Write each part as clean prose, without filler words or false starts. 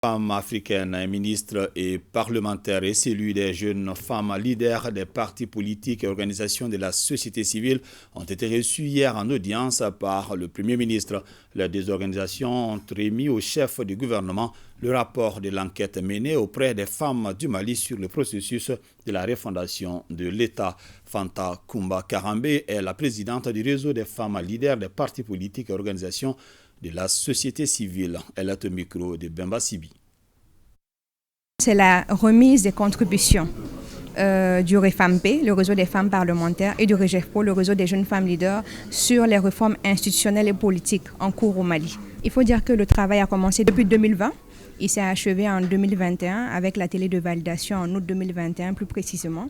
Femme africaine, ministre et parlementaire et celui des jeunes femmes leaders des partis politiques et organisations de la société civile ont été reçus hier en audience par le Premier ministre. Les deux organisations ont remis au chef du gouvernement le rapport de l'enquête menée auprès des femmes du Mali sur le processus de la refondation de l'État. Fanta Kumba Karambe est la présidente du réseau des femmes leaders des partis politiques et organisations de la société civile. Elle est au micro de Bemba Sibi. C'est la remise des contributions du REFAMP, le réseau des femmes parlementaires, et du REGEFPO, le réseau des jeunes femmes leaders, sur les réformes institutionnelles et politiques en cours au Mali. Il faut dire que le travail a commencé depuis 2020. Il s'est achevé en 2021 avec la télé de validation en août 2021 plus précisément.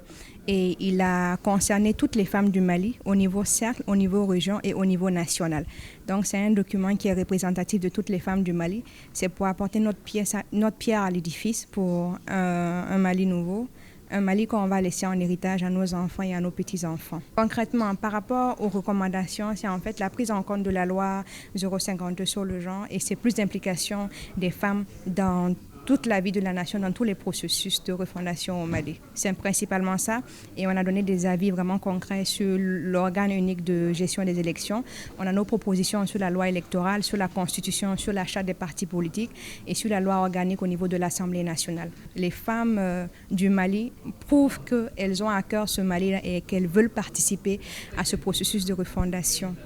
Et il a concerné toutes les femmes du Mali au niveau cercle, au niveau région et au niveau national. Donc c'est un document qui est représentatif de toutes les femmes du Mali. C'est pour apporter notre pierre à l'édifice pour un Mali nouveau. Un Mali qu'on va laisser en héritage à nos enfants et à nos petits-enfants. Concrètement, par rapport aux recommandations, c'est en fait la prise en compte de la loi 052 sur le genre et c'est plus d'implication des femmes dans toute la vie de la nation, dans tous les processus de refondation au Mali. C'est principalement ça et on a donné des avis vraiment concrets sur l'organe unique de gestion des élections. On a nos propositions sur la loi électorale, sur la constitution, sur la charte des partis politiques et sur la loi organique au niveau de l'Assemblée nationale. Les femmes du Mali prouvent qu'elles ont à cœur ce Mali et qu'elles veulent participer à ce processus de refondation.